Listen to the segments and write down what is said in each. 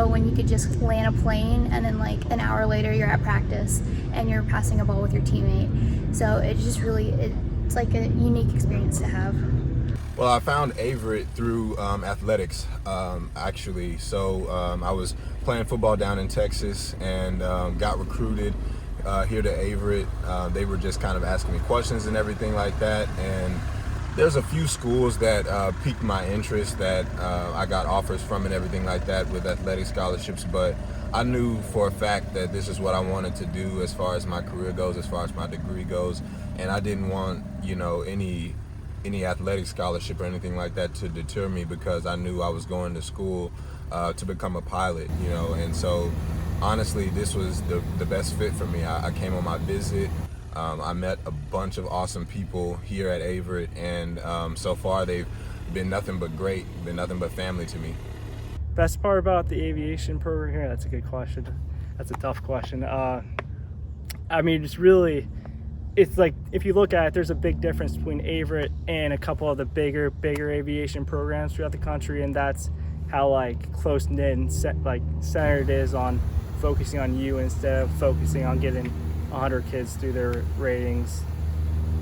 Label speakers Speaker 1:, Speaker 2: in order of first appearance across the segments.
Speaker 1: ago when you could just land a plane and then like an hour later you're at practice and you're passing a ball with your teammate. So it's just really, it's like a unique experience to have.
Speaker 2: Well, I found Averett through athletics, actually. So I was playing football down in Texas and got recruited here to Averett. They were just kind of asking me questions and everything like that. And there's a few schools that piqued my interest that I got offers from and everything like that with athletic scholarships. But I knew for a fact that this is what I wanted to do as far as my career goes, as far as my degree goes. And I didn't want, any athletic scholarship or anything like that to deter me, because I knew I was going to school to become a pilot, and so honestly this was the best fit for me. I came on my visit. I met a bunch of awesome people here at Averitt, and so far they've been nothing but great, been nothing but family to me.
Speaker 3: Best part about the aviation program here? That's a good question. That's a tough question. It's like, if you look at it, there's a big difference between Averitt and a couple of the bigger aviation programs throughout the country, and that's how like close knit and centered it is on focusing on you instead of focusing on getting 100 kids through their ratings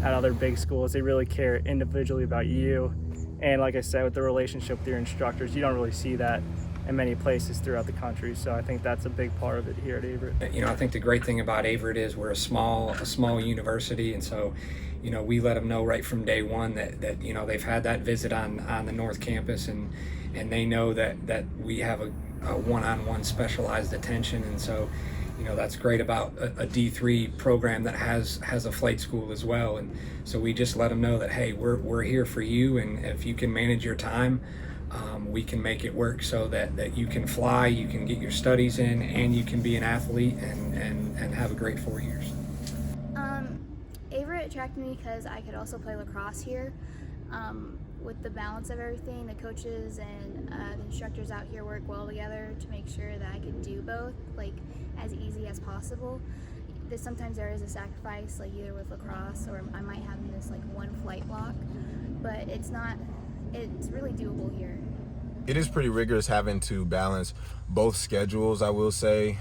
Speaker 3: at other big schools. They really care individually about you, and like I said, with the relationship with your instructors, you don't really see that in many places throughout the country. So I think that's a big part of it here at Averitt.
Speaker 4: I think the great thing about Averitt is we're a small university, and so we let them know right from day one that they've had that visit on the North Campus, and they know that we have a one-on-one specialized attention, and so that's great about a D3 program that has a flight school as well. And so we just let them know that, hey, we're here for you, and if you can manage your time, we can make it work so that you can fly, you can get your studies in, and you can be an athlete and have a great 4 years.
Speaker 1: Averett attracted me because I could also play lacrosse here. With the balance of everything, the coaches and the instructors out here work well together to make sure that I can do both, like as easy as possible. Sometimes there is a sacrifice, like either with lacrosse or I might have this like one flight block, but it's really doable here.
Speaker 2: It is pretty rigorous having to balance both schedules, I will say,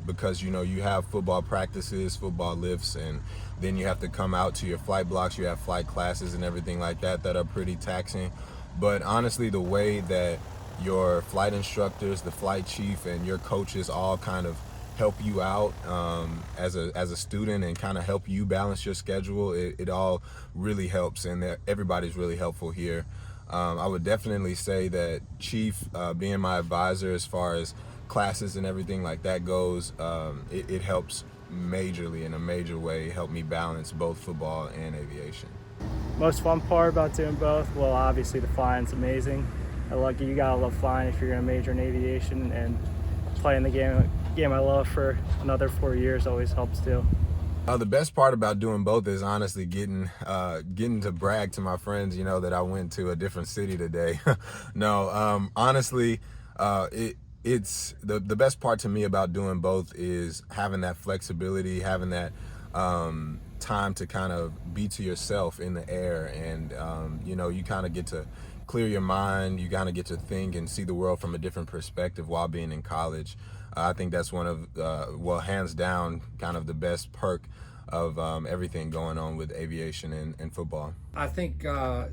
Speaker 2: because you have football practices, football lifts, and then you have to come out to your flight blocks. You have flight classes and everything like that are pretty taxing. But honestly, the way that your flight instructors, the flight chief, and your coaches all kind of help you out as a student and kind of help you balance your schedule, it all really helps, and everybody's really helpful here. I would definitely say that Chief, being my advisor as far as classes and everything like that goes, it helps majorly, in a major way, help me balance both football and aviation.
Speaker 3: Most fun part about doing both, well, obviously the flying's amazing. Lucky you gotta love flying if you're gonna major in aviation, and playing the game I love for another 4 years always helps too.
Speaker 2: The best part about doing both is honestly getting to brag to my friends, that I went to a different city today. No, honestly, it's the best part to me about doing both is having that flexibility, having that time to kind of be to yourself in the air, and you kind of get to clear your mind. You kind of get to think and see the world from a different perspective while being in college. I think that's one of, hands down, kind of the best perk of everything going on with aviation and football.
Speaker 4: I think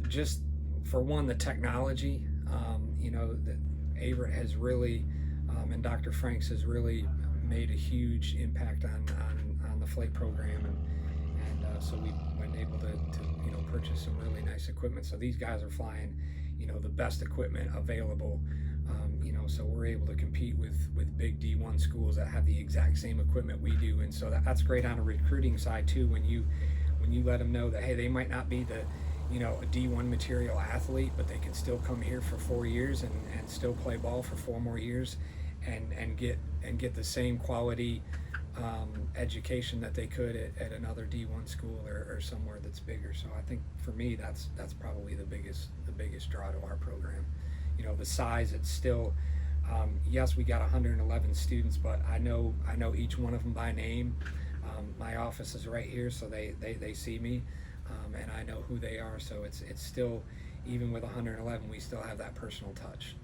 Speaker 4: just for one, the technology, that Averitt has really, and Dr. Franks has really made a huge impact on the flight program, and so we've been able to purchase some really nice equipment. So these guys are flying, the best equipment available. So we're able to compete with big D1 schools that have the exact same equipment we do, and so that's great on a recruiting side too. When you let them know that, hey, they might not be a D1 material athlete, but they can still come here for 4 years and still play ball for 4 more years, and get the same quality education that they could at another D1 school or somewhere that's bigger. So I think for me that's probably the biggest draw to our program. The size, it's still, yes, we got 111 students, but I know each one of them by name. My office is right here, so they see me, and I know who they are. So it's still, even with 111, we still have that personal touch.